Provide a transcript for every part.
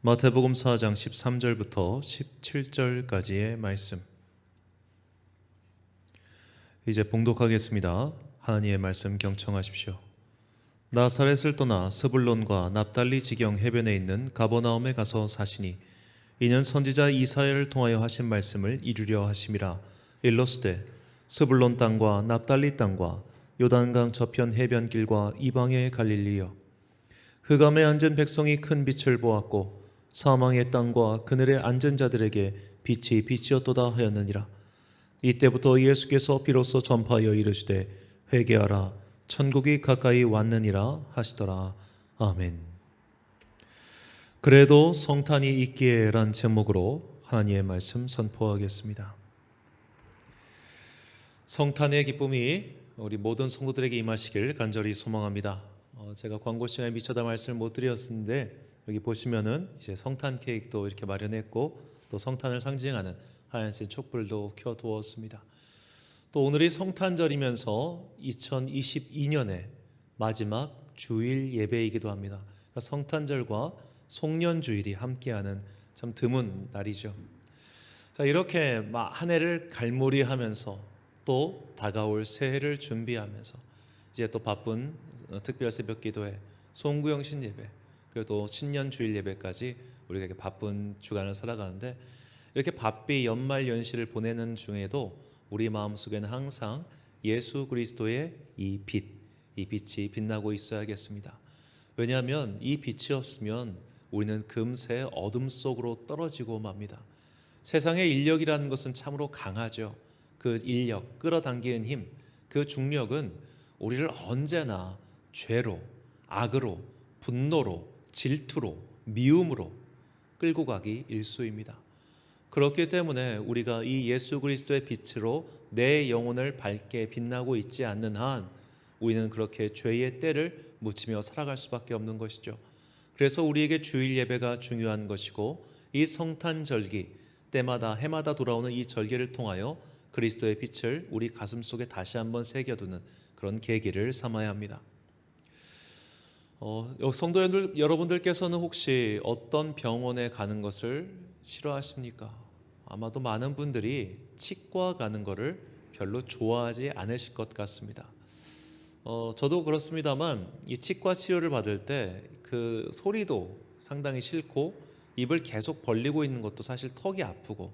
마태복음 4장 13절부터 17절까지의 말씀. 이제 봉독하겠습니다. 하나님의 말씀 경청하십시오. 나사렛을 떠나 스불론과 납달리 지경 해변에 있는 가버나움에 가서 사시니 이는 선지자 이사야를 통하여 하신 말씀을 이루려 하심이라. 일러스되 스불론 땅과 납달리 땅과 요단강 저편 해변길과 이방의 갈릴리여, 흑암에 앉은 백성이 큰 빛을 보았고 사망의 땅과 그늘에 앉은 자들에게 빛이 빛이었도다 하였느니라. 이때부터 예수께서 비로소 전파하여 이르시되 회개하라, 천국이 가까이 왔느니라 하시더라. 아멘. 그래도 성탄이 있기에란 제목으로 하나님의 말씀 선포하겠습니다. 성탄의 기쁨이 우리 모든 성도들에게 임하시길 간절히 소망합니다. 제가 광고 시간에 미처 말씀을 못 드렸는데 여기 보시면은 이제 성탄 케이크도 이렇게 마련했고 또 성탄을 상징하는 하얀색 촛불도 켜두었습니다. 또 오늘이 성탄절이면서 2022년의 마지막 주일 예배이기도 합니다. 그러니까 성탄절과 송년주일이 함께하는 참 드문 날이죠. 자, 이렇게 한 해를 갈무리하면서 또 다가올 새해를 준비하면서 이제 또 바쁜 특별 새벽 기도회, 송구영신 예배, 그리고 또 신년 주일 예배까지 우리가 이렇게 바쁜 주간을 살아가는데, 이렇게 바삐 연말 연시를 보내는 중에도 우리 마음속에는 항상 예수 그리스도의 이 빛이 빛나고 있어야겠습니다. 왜냐하면 이 빛이 없으면 우리는 금세 어둠 속으로 떨어지고 맙니다. 세상의 인력이라는 것은 참으로 강하죠. 그 인력, 끌어당기는 힘, 그 중력은 우리를 언제나 죄로, 악으로, 분노로, 질투로, 미움으로 끌고 가기 일쑤입니다. 그렇기 때문에 우리가 이 예수 그리스도의 빛으로 내 영혼을 밝게 빛나고 있지 않는 한 우리는 그렇게 죄의 때를 묻히며 살아갈 수밖에 없는 것이죠. 그래서 우리에게 주일 예배가 중요한 것이고, 이 성탄절기 때마다 해마다 돌아오는 이 절기를 통하여 그리스도의 빛을 우리 가슴 속에 다시 한번 새겨두는 그런 계기를 삼아야 합니다. 성도 여러분들께서는 혹시 어떤 병원에 가는 것을 싫어하십니까? 아마도 많은 분들이 치과 가는 것을 별로 좋아하지 않으실 것 같습니다. 저도 그렇습니다만 이 치과 치료를 받을 때 그 소리도 상당히 싫고 입을 계속 벌리고 있는 것도 사실 턱이 아프고,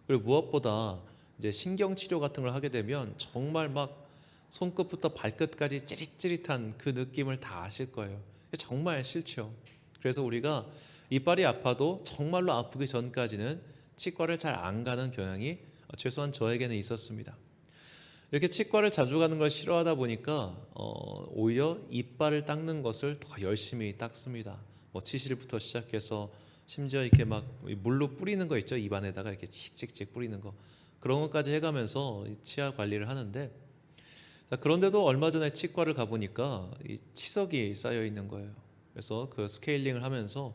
그리고 무엇보다 이제 신경 치료 같은 걸 하게 되면 정말 막 손끝부터 발끝까지 찌릿찌릿한 그 느낌을 다 아실 거예요. 정말 싫죠. 그래서 우리가 이빨이 아파도 정말로 아프기 전까지는 치과를 잘 안 가는 경향이 최소한 저에게는 있었습니다. 이렇게 치과를 자주 가는 걸 싫어하다 보니까 오히려 이빨을 닦는 것을 더 열심히 닦습니다. 치실부터 시작해서 심지어 이렇게 막 물로 뿌리는 거 있죠. 입안에다가 이렇게 칙칙칙 뿌리는 거, 그런 것까지 해가면서 치아 관리를 하는데, 그런데도 얼마 전에 치과를 가보니까 이 치석이 쌓여 있는 거예요. 그래서 그 스케일링을 하면서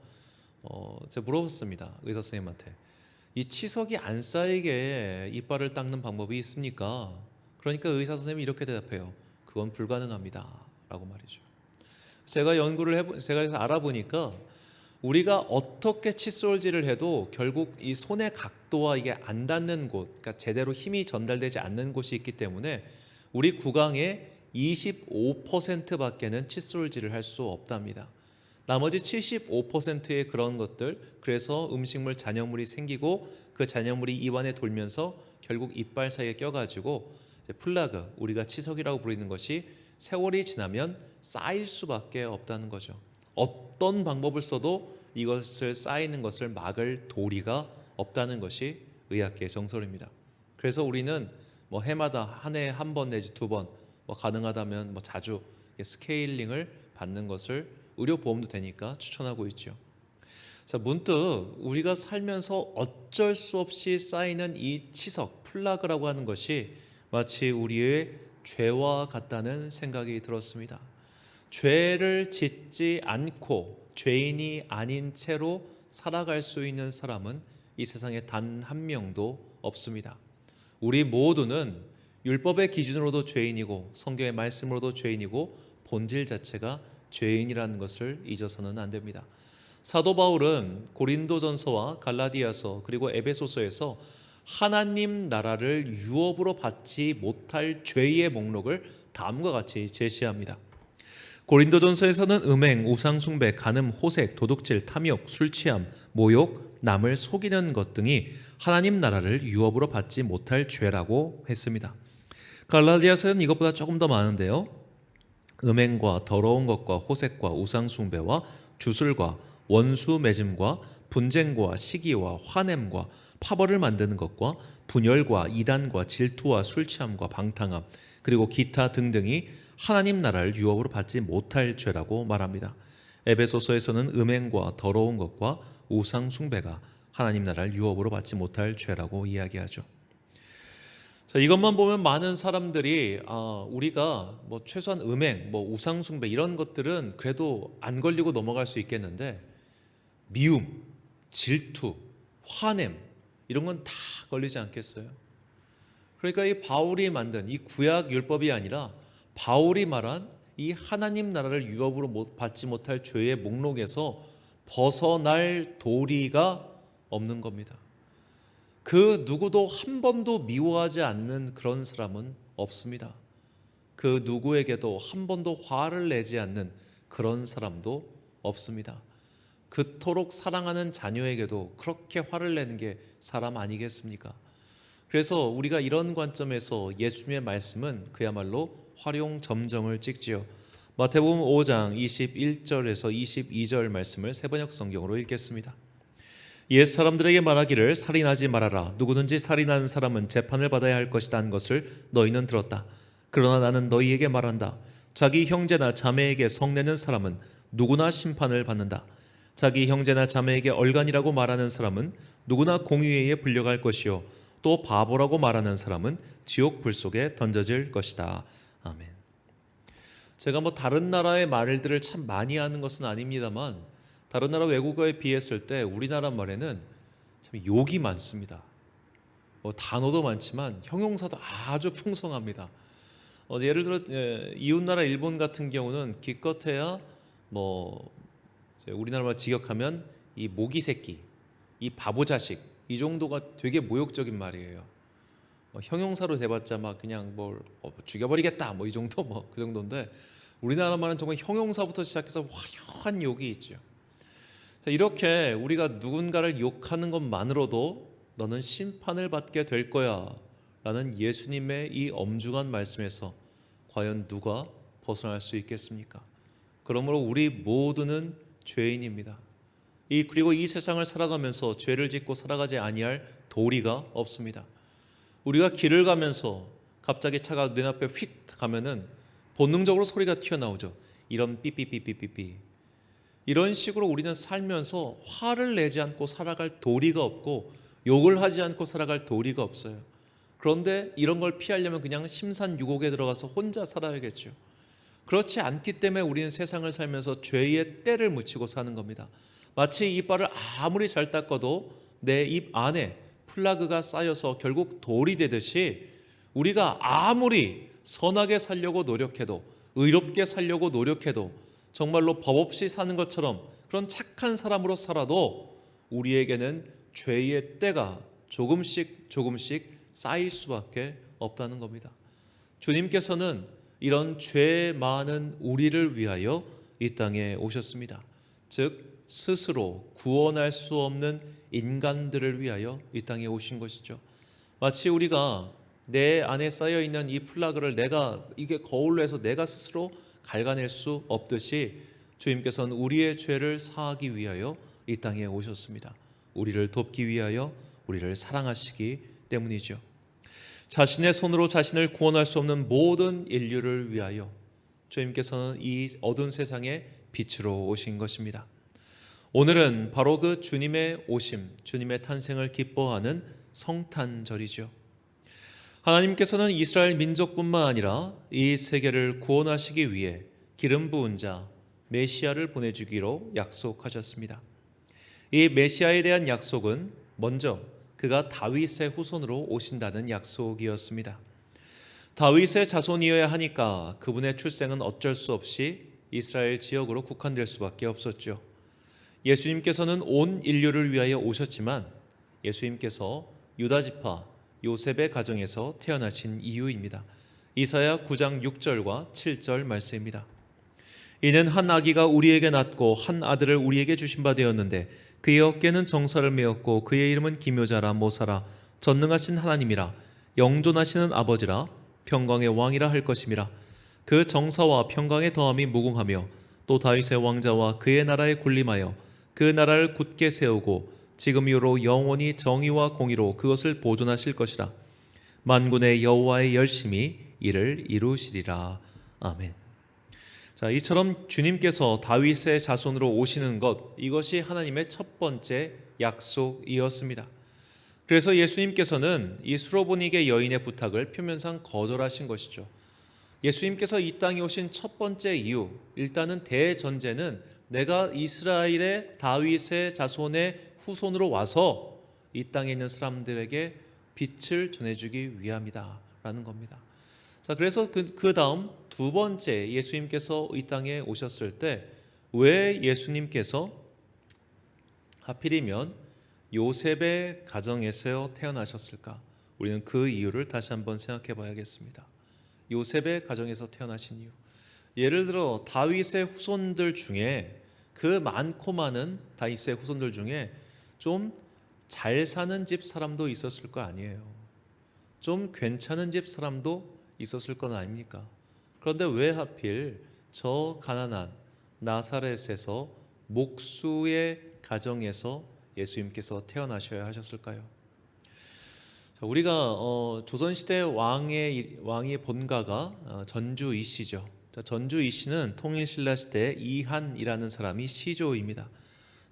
제가 물어봤습니다. 의사 선생님한테, 이 치석이 안 쌓이게 이빨을 닦는 방법이 있습니까? 그러니까 의사 선생님이 이렇게 대답해요. 그건 불가능합니다 라고 말이죠. 제가 제가 알아보니까 우리가 어떻게 칫솔질을 해도 결국 이 손의 각도와 이게 안 닿는 곳, 그러니까 제대로 힘이 전달되지 않는 곳이 있기 때문에 우리 구강의 25%밖에는 칫솔질을 할 수 없답니다. 나머지 75%의 그런 것들, 그래서 음식물 잔여물이 생기고 그 잔여물이 입안에 돌면서 결국 이빨 사이에 껴가지고 플라그, 우리가 치석이라고 부르는 것이 세월이 지나면 쌓일 수밖에 없다는 거죠. 어떤 방법을 써도 이것을 쌓이는 것을 막을 도리가 없다는 것이 의학계의 정설입니다. 그래서 우리는 해마다 한 해에 한 번 내지 두 번, 가능하다면 자주 스케일링을 받는 것을 의료보험도 되니까 추천하고 있죠. 자, 문득 우리가 살면서 어쩔 수 없이 쌓이는 이 치석, 플라그라고 하는 것이 마치 우리의 죄와 같다는 생각이 들었습니다. 죄를 짓지 않고 죄인이 아닌 채로 살아갈 수 있는 사람은 이 세상에 단 한 명도 없습니다. 우리 모두는 율법의 기준으로도 죄인이고 성경의 말씀으로도 죄인이고 본질 자체가 죄인이라는 것을 잊어서는 안 됩니다. 사도 바울은 고린도전서와 갈라디아서 그리고 에베소서에서 하나님 나라를 유업으로 받지 못할 죄의 목록을 다음과 같이 제시합니다. 고린도전서에서는 음행, 우상숭배, 간음, 호색, 도둑질, 탐욕, 술취함, 모욕, 남을 속이는 것 등이 하나님 나라를 유업으로 받지 못할 죄라고 했습니다. 갈라디아서는 이것보다 조금 더 많은데요. 음행과 더러운 것과 호색과 우상숭배와 주술과 원수 맺음과 분쟁과 시기와 화냄과 파벌을 만드는 것과 분열과 이단과 질투와 술취함과 방탕함 그리고 기타 등등이 하나님 나라를 유업으로 받지 못할 죄라고 말합니다. 에베소서에서는 음행과 더러운 것과 우상 숭배가 하나님 나라를 유업으로 받지 못할 죄라고 이야기하죠. 자, 이것만 보면 많은 사람들이 우리가 뭐 최소한 음행, 뭐 우상 숭배 이런 것들은 그래도 안 걸리고 넘어갈 수 있겠는데 미움, 질투, 화냄 이런 건 다 걸리지 않겠어요? 그러니까 이 바울이 만든 이 구약 율법이 아니라 바울이 말한 이 하나님 나라를 유업으로 받지 못할 죄의 목록에서 벗어날 도리가 없는 겁니다. 그 누구도 한 번도 미워하지 않는 그런 사람은 없습니다. 그 누구에게도 한 번도 화를 내지 않는 그런 사람도 없습니다. 그토록 사랑하는 자녀에게도 그렇게 화를 내는 게 사람 아니겠습니까? 그래서 우리가 이런 관점에서 예수님의 말씀은 그야말로 활용점정을 찍지요. 마태복음 5장 21절에서 22절 말씀을 세번역 성경으로 읽겠습니다. 옛 사람들에게 말하기를 살인하지 말아라. 누구든지 살인하는 사람은 재판을 받아야 할 것이다 한 것을 너희는 들었다. 그러나 나는 너희에게 말한다. 자기 형제나 자매에게 성내는 사람은 누구나 심판을 받는다. 자기 형제나 자매에게 얼간이라고 말하는 사람은 누구나 공의회에 불려갈 것이요 또 바보라고 말하는 사람은 지옥 불 속에 던져질 것이다. 아멘. 제가 뭐 다른 나라의 말들을 참 많이 하는 것은 아닙니다만 다른 나라 외국어에 비했을 때 우리나라 말에는 참 욕이 많습니다. 단어도 많지만 형용사도 아주 풍성합니다. 예를 들어 이웃나라 일본 같은 경우는 기껏해야 뭐 우리나라 말 직역하면 이 모기 새끼, 이 바보 자식 이 정도가 되게 모욕적인 말이에요. 형용사로 대봤자 막 그냥 뭘 죽여버리겠다 뭐 이 정도 뭐 그 정도인데 우리나라 말은 정말 형용사부터 시작해서 화려한 욕이 있죠. 자, 이렇게 우리가 누군가를 욕하는 것만으로도 너는 심판을 받게 될 거야 라는 예수님의 이 엄중한 말씀에서 과연 누가 벗어날 수 있겠습니까? 그러므로 우리 모두는 죄인입니다. 그리고 이 세상을 살아가면서 죄를 짓고 살아가지 아니할 도리가 없습니다. 우리가 길을 가면서 갑자기 차가 눈앞에 휙 가면은 본능적으로 소리가 튀어나오죠. 이런 삐삐삐삐삐삐. 이런 식으로 우리는 살면서 화를 내지 않고 살아갈 도리가 없고 욕을 하지 않고 살아갈 도리가 없어요. 그런데 이런 걸 피하려면 그냥 심산유곡에 들어가서 혼자 살아야겠죠. 그렇지 않기 때문에 우리는 세상을 살면서 죄의 때를 묻히고 사는 겁니다. 마치 이빨을 아무리 잘 닦아도 내 입 안에 플라그가 쌓여서 결국 돌이 되듯이 우리가 아무리 선하게 살려고 노력해도 의롭게 살려고 노력해도 정말로 법 없이 사는 것처럼 그런 착한 사람으로 살아도 우리에게는 죄의 때가 조금씩 쌓일 수밖에 없다는 겁니다. 주님께서는 이런 죄 많은 우리를 위하여 이 땅에 오셨습니다. 즉 스스로 구원할 수 없는 인간들을 위하여 이 땅에 오신 것이죠. 마치 우리가 내 안에 쌓여 있는 이 플라그를 이게 거울로 해서 내가 스스로 갉아낼 수 없듯이 주님께서는 우리의 죄를 사하기 위하여 이 땅에 오셨습니다. 우리를 돕기 위하여 우리를 사랑하시기 때문이죠. 자신의 손으로 자신을 구원할 수 없는 모든 인류를 위하여 주님께서는 이 어두운 세상에 빛으로 오신 것입니다. 오늘은 바로 그 주님의 오심, 주님의 탄생을 기뻐하는 성탄절이죠. 하나님께서는 이스라엘 민족뿐만 아니라 이 세계를 구원하시기 위해 기름 부은 자 메시아를 보내주기로 약속하셨습니다. 이 메시아에 대한 약속은 먼저 그가 다윗의 후손으로 오신다는 약속이었습니다. 다윗의 자손이어야 하니까 그분의 출생은 어쩔 수 없이 이스라엘 지역으로 국한될 수밖에 없었죠. 예수님께서는 온 인류를 위하여 오셨지만 예수님께서 유다 지파 요셉의 가정에서 태어나신 이유입니다. 이사야 9장 6절과 7절 말씀입니다. 이는 한 아기가 우리에게 낳고 한 아들을 우리에게 주신 바 되었는데 그의 어깨는 정사를 메었고 그의 이름은 기묘자라 모사라 전능하신 하나님이라 영존하시는 아버지라 평강의 왕이라 할 것임이라. 그 정사와 평강의 더함이 무궁하며 또 다윗의 왕자와 그의 나라에 군림하여 그 나라를 굳게 세우고 지금 이후로 영원히 정의와 공의로 그것을 보존하실 것이라. 만군의 여호와의 열심히 이를 이루시리라. 아멘. 자, 이처럼 주님께서 다윗의 자손으로 오시는 것, 이것이 하나님의 첫 번째 약속이었습니다. 그래서 예수님께서는 이 수로보니게 여인의 부탁을 표면상 거절하신 것이죠. 예수님께서 이 땅에 오신 첫 번째 이유, 일단은 대전제는 내가 이스라엘의 다윗의 자손의 후손으로 와서 이 땅에 있는 사람들에게 빛을 전해주기 위함이다 라는 겁니다. 자, 그래서 그 다음 두 번째 예수님께서 이 땅에 오셨을 때 왜 예수님께서 하필이면 요셉의 가정에서 태어나셨을까? 우리는 그 이유를 다시 한번 생각해 봐야겠습니다. 요셉의 가정에서 태어나신 이유. 예를 들어 다윗의 후손들 중에 그 많고 많은 다윗의 후손들 중에 좀 잘 사는 집 사람도 있었을 거 아니에요. 좀 괜찮은 집 사람도 있었을 건 아닙니까? 그런데 왜 하필 저 가난한 나사렛에서 목수의 가정에서 예수님께서 태어나셔야 하셨을까요? 자, 우리가 조선시대 왕의 본가가 전주 이씨죠. 자, 전주 이씨는 통일신라 시대 이한이라는 사람이 시조입니다.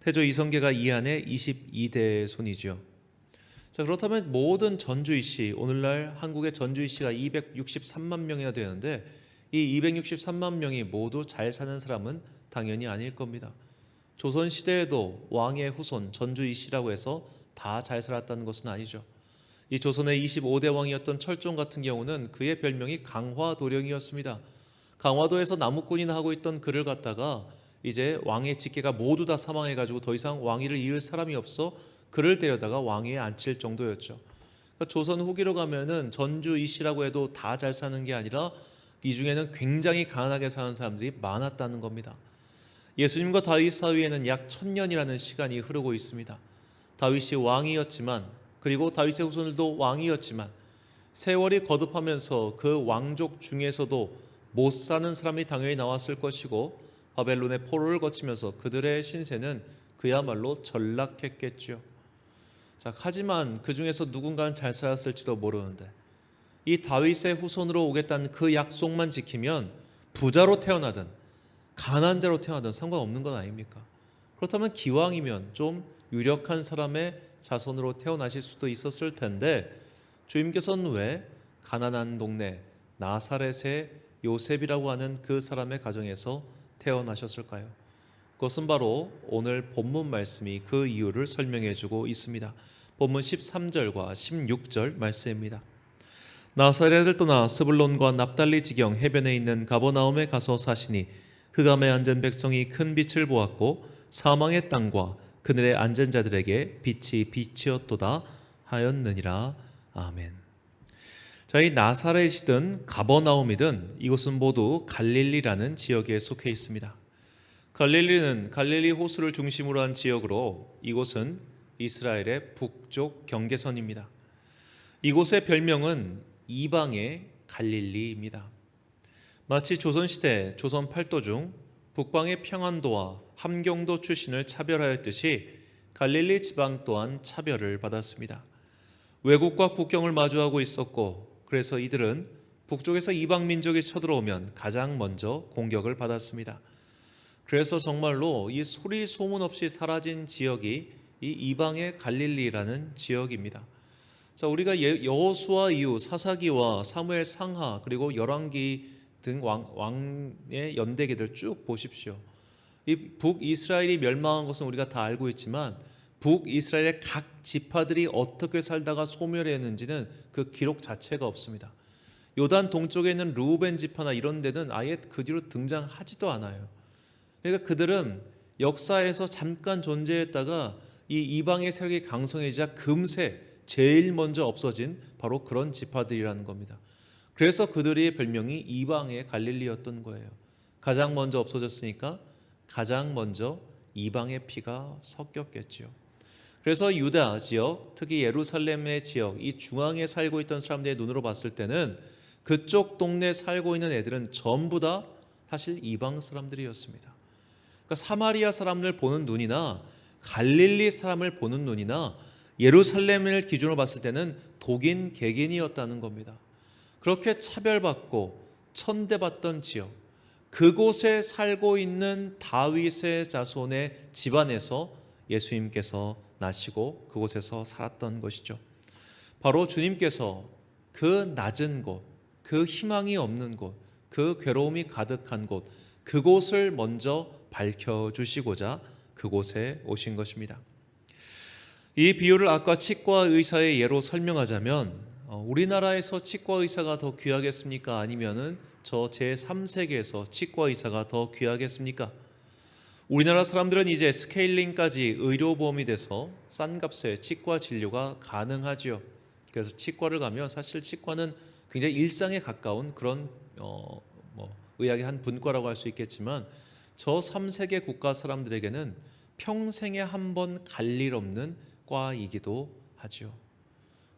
태조 이성계가 이한의 22대 손이죠. 자, 그렇다면 모든 전주 이씨, 오늘날 한국의 전주 이씨가 263만 명이나 되는데 이 263만 명이 모두 잘 사는 사람은 당연히 아닐 겁니다. 조선시대에도 왕의 후손 전주 이씨라고 해서 다 잘 살았다는 것은 아니죠. 이 조선의 25대 왕이었던 철종 같은 경우는 그의 별명이 강화도령이었습니다. 강화도에서 나무꾼이나 하고 있던 그를 갖다가 이제 왕의 직계가 모두 다 사망해가지고 더 이상 왕위를 이을 사람이 없어 그를 데려다가 왕위에 앉힐 정도였죠. 그러니까 조선 후기로 가면은 전주 이씨라고 해도 다 잘 사는 게 아니라 이 중에는 굉장히 가난하게 사는 사람들이 많았다는 겁니다. 예수님과 다윗 사이에는 약 1000년이라는 시간이 흐르고 있습니다. 다윗이 왕이었지만 그리고 다윗의 후손들도 왕이었지만 세월이 거듭하면서 그 왕족 중에서도 못 사는 사람이 당연히 나왔을 것이고 바벨론의 포로를 거치면서 그들의 신세는 그야말로 전락했겠죠. 자, 하지만 그 중에서 누군가는 잘 살았을지도 모르는데 이 다윗의 후손으로 오겠다는 그 약속만 지키면 부자로 태어나든 가난자로 태어나든 상관없는 건 아닙니까? 그렇다면 기왕이면 좀 유력한 사람의 자손으로 태어나실 수도 있었을 텐데 주님께서는 왜 가난한 동네 나사렛의 요셉이라고 하는 그 사람의 가정에서 태어나셨을까요? 그것은 바로 오늘 본문 말씀이 그 이유를 설명해 주고 있습니다. 본문 13절과 16절 말씀입니다. 나사렛을 떠나 스불론과 납달리 지경 해변에 있는 가버나움에 가서 사시니 흑암에 앉은 백성이 큰 빛을 보았고 사망의 땅과 그늘에 앉은 자들에게 빛이 비치었도다 하였느니라. 아멘. 자, 이 나사렛이든 가버나움이든 이곳은 모두 갈릴리라는 지역에 속해 있습니다. 갈릴리는 갈릴리 호수를 중심으로 한 지역으로 이곳은 이스라엘의 북쪽 경계선입니다. 이곳의 별명은 이방의 갈릴리입니다. 마치 조선시대 조선 8도 중 북방의 평안도와 함경도 출신을 차별하였듯이 갈릴리 지방 또한 차별을 받았습니다. 외국과 국경을 마주하고 있었고 그래서 이들은 북쪽에서 이방 민족이 쳐들어오면 가장 먼저 공격을 받았습니다. 그래서 정말로 이 소리 소문 없이 사라진 지역이 이 이방의 갈릴리라는 지역입니다. 자, 우리가 여호수아 이후 사사기와 사무엘 상하 그리고 열왕기 등 왕의 연대기들 쭉 보십시오. 이 북이스라엘이 멸망한 것은 우리가 다 알고 있지만 북이스라엘의 각 지파들이 어떻게 살다가 소멸했는지는 그 기록 자체가 없습니다. 요단 동쪽에 있는 루벤 지파나 이런 데는 아예 그 뒤로 등장하지도 않아요. 그러니까 그들은 역사에서 잠깐 존재했다가 이 이방의 세력이 강성해지자 금세 제일 먼저 없어진 바로 그런 지파들이라는 겁니다. 그래서 그들의 별명이 이방의 갈릴리였던 거예요. 가장 먼저 없어졌으니까 가장 먼저 이방의 피가 섞였겠죠. 그래서 유다 지역, 특히 예루살렘의 지역, 이 중앙에 살고 있던 사람들의 눈으로 봤을 때는 그쪽 동네에 살고 있는 애들은 전부 다 사실 이방 사람들이었습니다. 그러니까 사마리아 사람을 보는 눈이나 갈릴리 사람을 보는 눈이나 예루살렘을 기준으로 봤을 때는 독인 개긴이었다는 겁니다. 그렇게 차별받고 천대받던 지역, 그곳에 살고 있는 다윗의 자손의 집안에서 예수님께서 나시고 그곳에서 살았던 것이죠. 바로 주님께서 그 낮은 곳, 그 희망이 없는 곳, 그 괴로움이 가득한 곳, 그곳을 먼저 밝혀주시고자 그곳에 오신 것입니다. 이 비유를 아까 치과 의사의 예로 설명하자면 우리나라에서 치과 의사가 더 귀하겠습니까? 아니면은 저 제3세계에서 치과 의사가 더 귀하겠습니까? 우리나라 사람들은 이제 스케일링까지 의료보험이 돼서 싼 값에 치과 진료가 가능하지요. 그래서 치과를 가면 사실 치과는 굉장히 일상에 가까운 그런 의학의 한 분과라고 할 수 있겠지만 저 3세계 국가 사람들에게는 평생에 한 번 갈 일 없는 과이기도 하죠.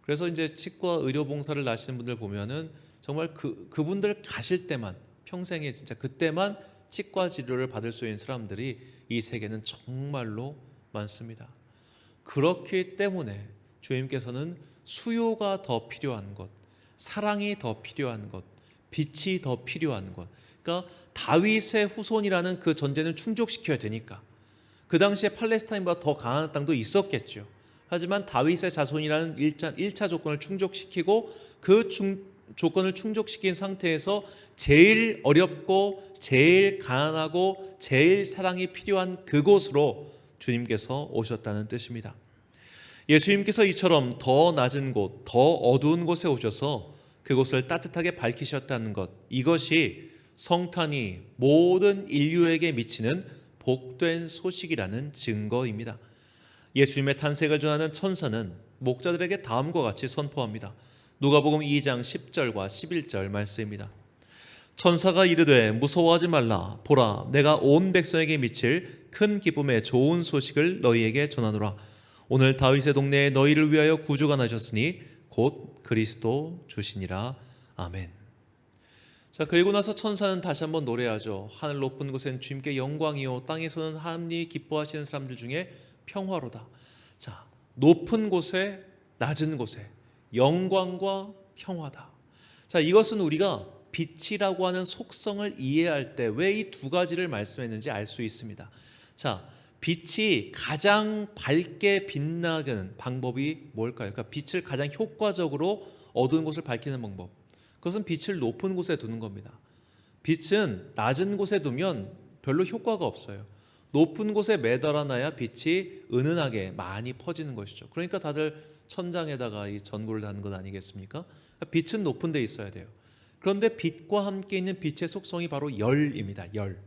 그래서 이제 치과 의료봉사를 나시는 분들 보면은 정말 그분들 가실 때만 평생에 진짜 그때만 치과 치료를 받을 수 있는 사람들이 이 세계는 정말로 많습니다. 그렇기 때문에 주님께서는 수요가 더 필요한 것, 사랑이 더 필요한 것, 빛이 더 필요한 것, 그러니까 다윗의 후손이라는 그 전제는 충족시켜야 되니까 그 당시에 팔레스타인보다 더 강한 땅도 있었겠죠. 하지만 다윗의 자손이라는 1차 조건을 충족시키고 그 조건을 충족시킨 상태에서 제일 어렵고 제일 가난하고 제일 사랑이 필요한 그곳으로 주님께서 오셨다는 뜻입니다. 예수님께서 이처럼 더 낮은 곳, 더 어두운 곳에 오셔서 그곳을 따뜻하게 밝히셨다는 것, 이것이 성탄이 모든 인류에게 미치는 복된 소식이라는 증거입니다. 예수님의 탄생을 전하는 천사는 목자들에게 다음과 같이 선포합니다. 누가복음 2장 10절과 11절 말씀입니다. 천사가 이르되 무서워하지 말라. 보라, 내가 온 백성에게 미칠 큰 기쁨의 좋은 소식을 너희에게 전하노라. 오늘 다윗의 동네에 너희를 위하여 구주가 나셨으니 곧 그리스도 주시니라. 아멘. 자, 그리고 나서 천사는 다시 한번 노래하죠. 하늘 높은 곳엔 주님께 영광이요 땅에서는 하나님이 기뻐하시는 사람들 중에 평화로다. 자, 높은 곳에 낮은 곳에 영광과 평화다. 자, 이것은 우리가 빛이라고 하는 속성을 이해할 때 왜 이 두 가지를 말씀했는지 알 수 있습니다. 자, 빛이 가장 밝게 빛나는 방법이 뭘까요? 그러니까 빛을 가장 효과적으로 어두운 곳을 밝히는 방법. 그것은 빛을 높은 곳에 두는 겁니다. 빛은 낮은 곳에 두면 별로 효과가 없어요. 높은 곳에 매달아놔야 빛이 은은하게 많이 퍼지는 것이죠. 그러니까 다들 천장에다가 이 전구를 다는 것 아니겠습니까? 빛은 높은 데 있어야 돼요. 그런데 빛과 함께 있는 빛의 속성이 바로 열입니다. 열.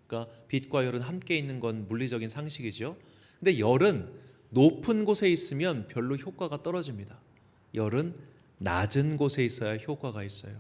그러니까 빛과 열은 함께 있는 건 물리적인 상식이죠. 근데 열은 높은 곳에 있으면 별로 효과가 떨어집니다. 열은 낮은 곳에 있어야 효과가 있어요.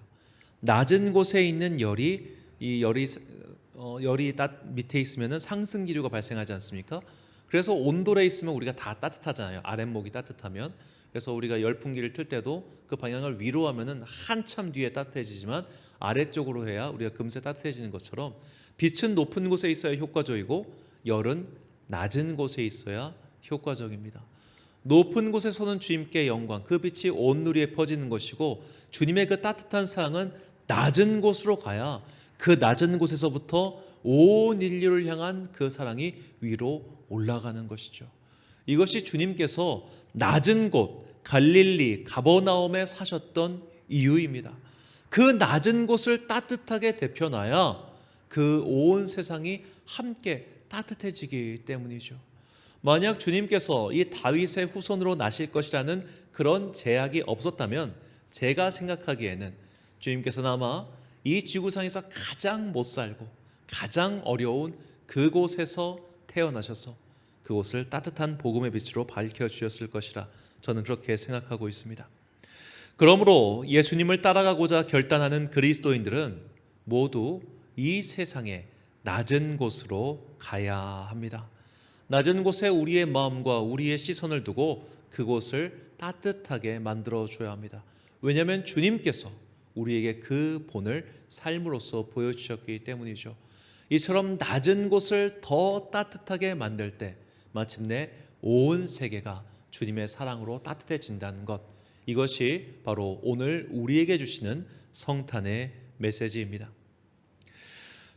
낮은 곳에 있는 열이 열이 밑에 있으면은 상승 기류가 발생하지 않습니까? 그래서 온돌에 있으면 우리가 다 따뜻하잖아요. 아랫목이 따뜻하면. 그래서 우리가 열풍기를 틀 때도 그 방향을 위로 하면은 한참 뒤에 따뜻해지지만 아래쪽으로 해야 우리가 금세 따뜻해지는 것처럼 빛은 높은 곳에 있어야 효과적이고 열은 낮은 곳에 있어야 효과적입니다. 높은 곳에서는 주님께 영광, 그 빛이 온 누리에 퍼지는 것이고 주님의 그 따뜻한 사랑은 낮은 곳으로 가야 그 낮은 곳에서부터 온 인류를 향한 그 사랑이 위로 올라가는 것이죠. 이것이 주님께서 낮은 곳 갈릴리 가버나움에 사셨던 이유입니다. 그 낮은 곳을 따뜻하게 데펴놔야 그 온 세상이 함께 따뜻해지기 때문이죠. 만약 주님께서 이 다윗의 후손으로 나실 것이라는 그런 제약이 없었다면 제가 생각하기에는 주님께서는 아마 이 지구상에서 가장 못 살고 가장 어려운 그곳에서 태어나셔서 그곳을 따뜻한 복음의 빛으로 밝혀주셨을 것이라 저는 그렇게 생각하고 있습니다. 그러므로 예수님을 따라가고자 결단하는 그리스도인들은 모두 이 세상의 낮은 곳으로 가야 합니다. 낮은 곳에 우리의 마음과 우리의 시선을 두고 그곳을 따뜻하게 만들어줘야 합니다. 왜냐하면 주님께서 우리에게 그 본을 삶으로써 보여주셨기 때문이죠. 이처럼 낮은 곳을 더 따뜻하게 만들 때 마침내 온 세계가 주님의 사랑으로 따뜻해진다는 것, 이것이 바로 오늘 우리에게 주시는 성탄의 메시지입니다.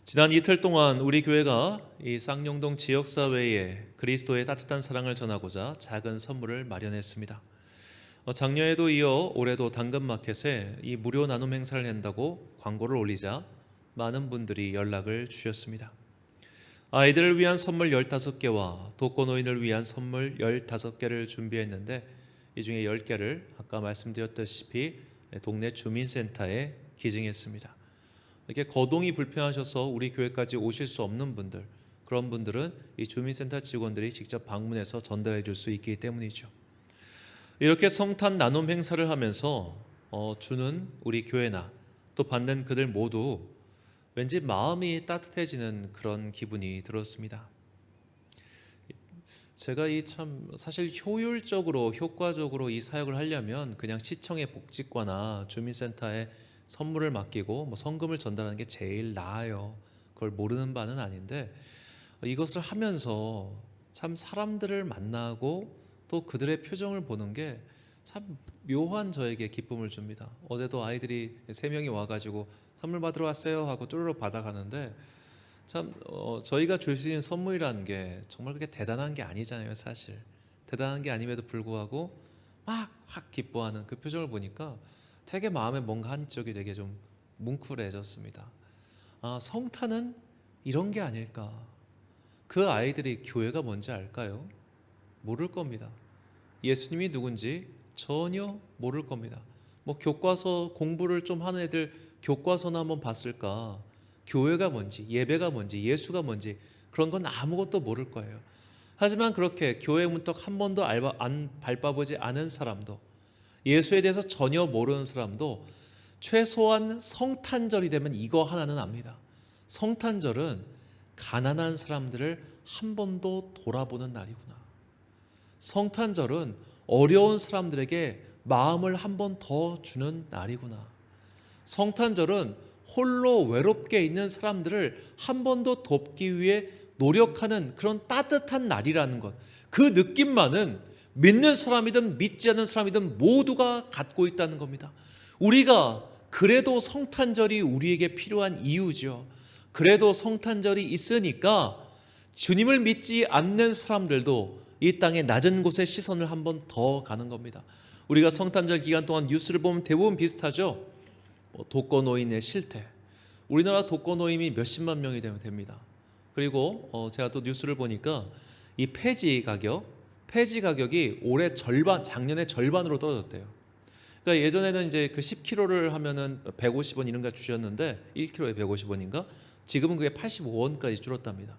지난 이틀 동안 우리 교회가 이 쌍용동 지역사회에 그리스도의 따뜻한 사랑을 전하고자 작은 선물을 마련했습니다. 작년에도 이어 올해도 당근마켓에 이 무료 나눔 행사를 한다고 광고를 올리자 많은 분들이 연락을 주셨습니다. 아이들을 위한 선물 15개와 독거노인을 위한 선물 15개를 준비했는데 이 중에 10개를 아까 말씀드렸다시피 동네 주민센터에 기증했습니다. 이렇게 거동이 불편하셔서 우리 교회까지 오실 수 없는 분들, 그런 분들은 이 주민센터 직원들이 직접 방문해서 전달해 줄 수 있기 때문이죠. 이렇게 성탄 나눔 행사를 하면서 주는 우리 교회나 또 받는 그들 모두 왠지 마음이 따뜻해지는 그런 기분이 들었습니다. 제가 이 참 사실 효과적으로 이 사역을 하려면 그냥 시청의 복지과나 주민센터에 선물을 맡기고 성금을 전달하는 게 제일 나아요. 그걸 모르는 바는 아닌데 이것을 하면서 참 사람들을 만나고 또 그들의 표정을 보는 게 참 묘한 저에게 기쁨을 줍니다. 어제도 아이들이 3명이 와가지고 선물 받으러 왔어요 하고 쭈르륵 받아가는데 참 저희가 줄 수 있는 선물이라는 게 정말 그렇게 대단한 게 아니잖아요. 사실 대단한 게 아님에도 불구하고 막 확 기뻐하는 그 표정을 보니까 되게 마음에 뭔가 한쪽이 되게 좀 뭉클해졌습니다. 성탄은 이런 게 아닐까. 그 아이들이 교회가 뭔지 알까요? 모를 겁니다. 예수님이 누군지 전혀 모를 겁니다. 교과서 공부를 좀 하는 애들 교과서나 한번 봤을까? 교회가 뭔지, 예배가 뭔지, 예수가 뭔지 그런 건 아무것도 모를 거예요. 하지만 그렇게 교회 문턱 한 번도 밟아보지 않은 사람도, 예수에 대해서 전혀 모르는 사람도 최소한 성탄절이 되면 이거 하나는 압니다. 성탄절은 가난한 사람들을 한 번 더 돌아보는 날이구나. 성탄절은 어려운 사람들에게 마음을 한 번 더 주는 날이구나. 성탄절은 홀로 외롭게 있는 사람들을 한 번 더 돕기 위해 노력하는 그런 따뜻한 날이라는 것, 그 느낌만은 믿는 사람이든 믿지 않는 사람이든 모두가 갖고 있다는 겁니다. 우리가 그래도 성탄절이 우리에게 필요한 이유죠. 그래도 성탄절이 있으니까 주님을 믿지 않는 사람들도 이 땅의 낮은 곳에 시선을 한 번 더 가는 겁니다. 우리가 성탄절 기간 동안 뉴스를 보면 대부분 비슷하죠. 독거노인의 실태. 우리나라 독거노인이 몇십만 명이 되면 됩니다. 그리고 제가 또 뉴스를 보니까 이 폐지 가격이 올해 작년에 절반으로 떨어졌대요. 그러니까 예전에는 이제 그 10kg를 하면은 150원 이런 거 주셨는데 1kg에 150원인가? 지금은 그게 85원까지 줄었답니다.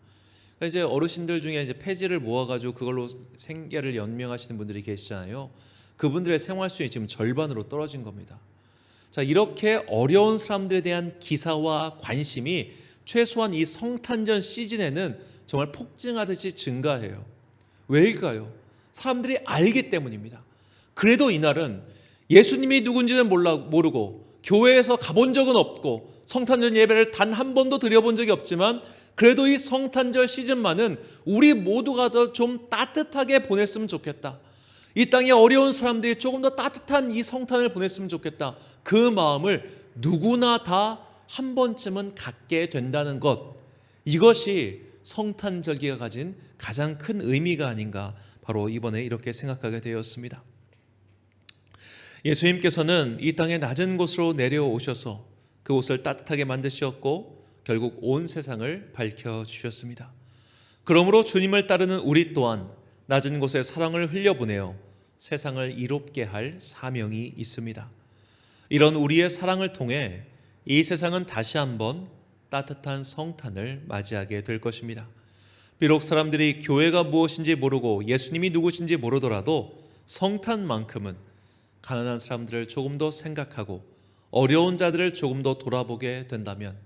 그러니까 이제 어르신들 중에 이제 폐지를 모아가지고 그걸로 생계를 연명하시는 분들이 계시잖아요. 그분들의 생활 수준이 지금 절반으로 떨어진 겁니다. 자, 이렇게 어려운 사람들에 대한 기사와 관심이 최소한 이 성탄절 시즌에는 정말 폭증하듯이 증가해요. 왜일까요? 사람들이 알기 때문입니다. 그래도 이날은 예수님이 누군지는 모르고 교회에서 가본 적은 없고 성탄절 예배를 단 한 번도 드려본 적이 없지만 그래도 이 성탄절 시즌만은 우리 모두가 더 좀 따뜻하게 보냈으면 좋겠다. 이 땅에 어려운 사람들이 조금 더 따뜻한 이 성탄을 보냈으면 좋겠다. 그 마음을 누구나 다 한 번쯤은 갖게 된다는 것, 이것이 성탄절기가 가진 가장 큰 의미가 아닌가, 바로 이번에 이렇게 생각하게 되었습니다. 예수님께서는 이 땅의 낮은 곳으로 내려오셔서 그곳을 따뜻하게 만드셨고 결국 온 세상을 밝혀주셨습니다. 그러므로 주님을 따르는 우리 또한 낮은 곳에 사랑을 흘려보내어 세상을 이롭게 할 사명이 있습니다. 이런 우리의 사랑을 통해 이 세상은 다시 한번 따뜻한 성탄을 맞이하게 될 것입니다. 비록 사람들이 교회가 무엇인지 모르고 예수님이 누구신지 모르더라도 성탄만큼은 가난한 사람들을 조금 더 생각하고 어려운 자들을 조금 더 돌아보게 된다면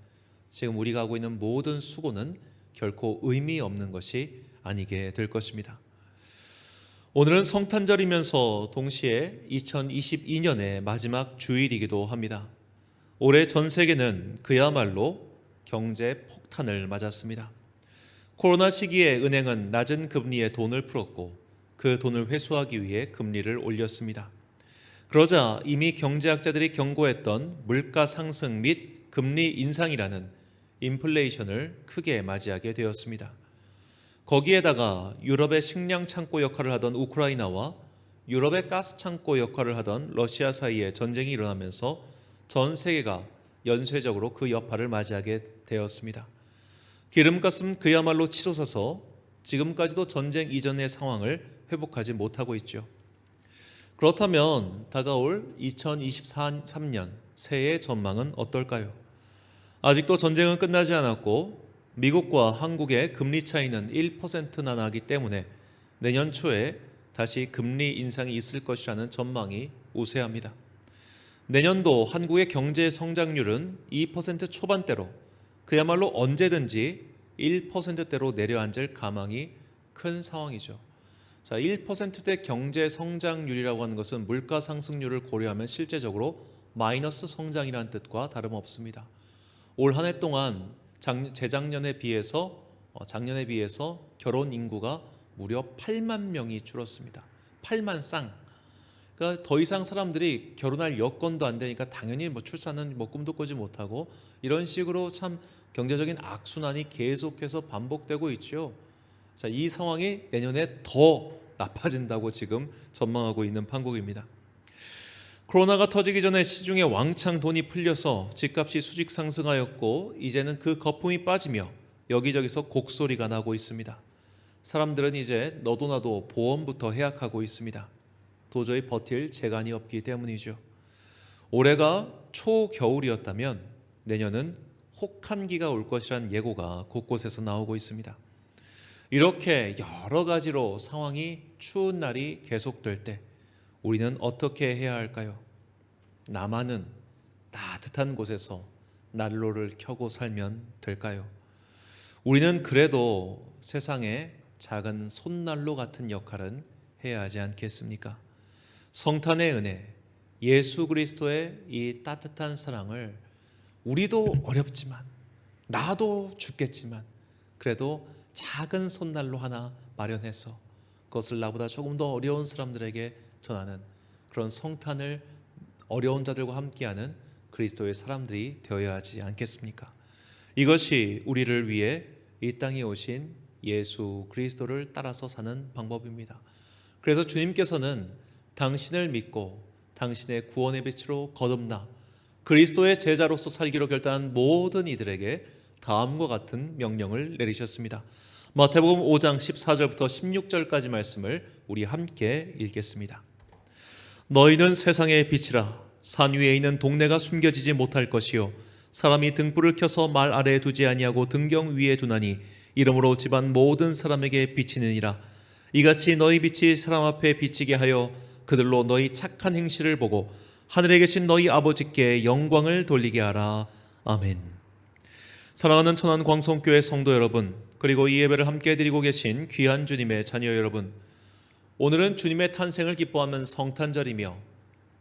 지금 우리가 하고 있는 모든 수고는 결코 의미 없는 것이 아니게 될 것입니다. 오늘은 성탄절이면서 동시에 2022년의 마지막 주일이기도 합니다. 올해 전 세계는 그야말로 경제 폭탄을 맞았습니다. 코로나 시기에 은행은 낮은 금리의 돈을 풀었고 그 돈을 회수하기 위해 금리를 올렸습니다. 그러자 이미 경제학자들이 경고했던 물가 상승 및 금리 인상이라는 인플레이션을 크게 맞이하게 되었습니다. 거기에다가 유럽의 식량 창고 역할을 하던 우크라이나와 유럽의 가스 창고 역할을 하던 러시아 사이에 전쟁이 일어나면서 전 세계가 연쇄적으로 그 여파를 맞이하게 되었습니다. 기름값은 그야말로 치솟아서 지금까지도 전쟁 이전의 상황을 회복하지 못하고 있죠. 그렇다면 다가올 2023년 새해의 전망은 어떨까요? 아직도 전쟁은 끝나지 않았고 미국과 한국의 금리 차이는 1%나 나기 때문에 내년 초에 다시 금리 인상이 있을 것이라는 전망이 우세합니다. 내년도 한국의 경제 성장률은 2% 초반대로 그야말로 언제든지 1%대로 내려앉을 가망이 큰 상황이죠. 자, 1%대 경제 성장률이라고 하는 것은 물가 상승률을 고려하면 실제적으로 마이너스 성장이라는 뜻과 다름없습니다. 올 한 해 동안 작년에 비해서 결혼 인구가 무려 8만 명이 줄었습니다. 8만 쌍. 그러니까 더 이상 사람들이 결혼할 여건도 안 되니까 당연히 출산은 꿈도 꾸지 못하고 이런 식으로 참 경제적인 악순환이 계속해서 반복되고 있죠. 자, 이 상황이 내년에 더 나빠진다고 지금 전망하고 있는 판국입니다. 코로나가 터지기 전에 시중에 왕창 돈이 풀려서 집값이 수직 상승하였고 이제는 그 거품이 빠지며 여기저기서 곡소리가 나고 있습니다. 사람들은 이제 너도 나도 보험부터 해약하고 있습니다. 도저히 버틸 재간이 없기 때문이죠. 올해가 초겨울이었다면 내년은 혹한기가 올 것이란 예고가 곳곳에서 나오고 있습니다. 이렇게 여러 가지로 상황이 추운 날이 계속될 때 우리는 어떻게 해야 할까요? 나만은 따뜻한 곳에서 난로를 켜고 살면 될까요? 우리는 그래도 세상에 작은 손난로 같은 역할은 해야 하지 않겠습니까? 성탄의 은혜, 예수 그리스도의 이 따뜻한 사랑을 우리도 어렵지만 나도 죽겠지만 그래도 작은 손난로 하나 마련해서 그것을 나보다 조금 더 어려운 사람들에게 전하는 그런 성탄을 어려운 자들과 함께하는 그리스도의 사람들이 되어야 하지 않겠습니까? 이것이 우리를 위해 이 땅에 오신 예수 그리스도를 따라서 사는 방법입니다. 그래서 주님께서는 당신을 믿고 당신의 구원의 빛으로 거듭나 그리스도의 제자로서 살기로 결단한 모든 이들에게 다음과 같은 명령을 내리셨습니다. 마태복음 5장 14절부터 16절까지 말씀을 우리 함께 읽겠습니다. 너희는 세상의 빛이라. 산 위에 있는 동네가 숨겨지지 못할 것이요 사람이 등불을 켜서 말 아래에 두지 아니하고 등경 위에 두나니 이러므로 집안 모든 사람에게 비치느니라. 이같이 너희 빛이 사람 앞에 비치게 하여 그들로 너희 착한 행실을 보고 하늘에 계신 너희 아버지께 영광을 돌리게 하라. 아멘. 사랑하는 천안광성교회 성도 여러분, 그리고 이 예배를 함께 드리고 계신 귀한 주님의 자녀 여러분, 오늘은 주님의 탄생을 기뻐하는 성탄절이며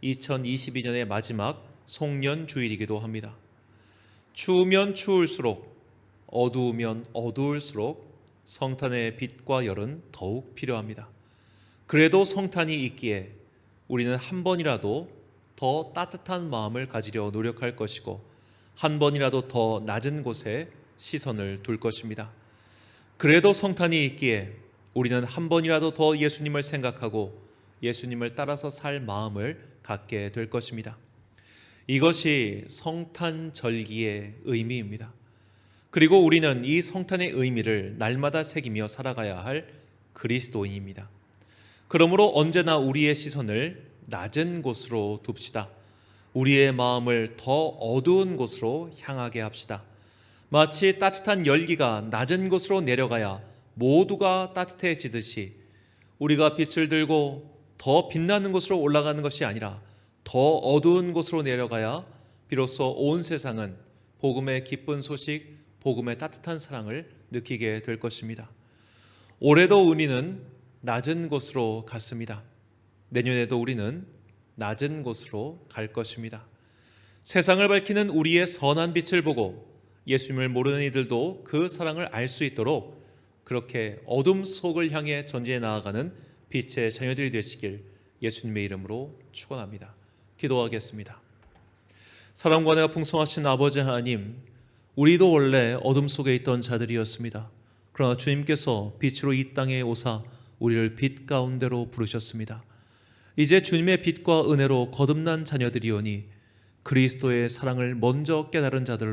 2022년의 마지막 송년 주일이기도 합니다. 추우면 추울수록, 어두우면 어두울수록 성탄의 빛과 열은 더욱 필요합니다. 그래도 성탄이 있기에 우리는 한 번이라도 더 따뜻한 마음을 가지려 노력할 것이고 한 번이라도 더 낮은 곳에 시선을 둘 것입니다. 그래도 성탄이 있기에 우리는 한 번이라도 더 예수님을 생각하고 예수님을 따라서 살 마음을 갖게 될 것입니다. 이것이 성탄절기의 의미입니다. 그리고 우리는 이 성탄의 의미를 날마다 새기며 살아가야 할 그리스도인입니다. 그러므로 언제나 우리의 시선을 낮은 곳으로 둡시다. 우리의 마음을 더 어두운 곳으로 향하게 합시다. 마치 따뜻한 열기가 낮은 곳으로 내려가야 모두가 따뜻해지듯이 우리가 빛을 들고 더 빛나는 곳으로 올라가는 것이 아니라 더 어두운 곳으로 내려가야 비로소 온 세상은 복음의 기쁜 소식, 복음의 따뜻한 사랑을 느끼게 될 것입니다. 올해도 우리는 낮은 곳으로 갔습니다. 내년에도 우리는 낮은 곳으로 갈 것입니다. 세상을 밝히는 우리의 선한 빛을 보고 예수님을 모르는 이들도 그 사랑을 알 수 있도록 그렇게 어둠 속을 향해 전진해 나아가는 빛의 자녀들이 되시길 예수님의 이름으로 축원합니다. 기도하겠습니다. 사랑과 은혜가 풍성하신 아버지 하나님, 우리도 원래 어둠 속에 있던 자들이었습니다. 그러나 주님께서 빛으로 이 땅에 오사 우리를 빛 가운데로 부르셨습니다. 이제 주님의 빛과 은혜로 거듭난 자녀들이오니 그리스도의 사랑을 먼저 깨달은 자들로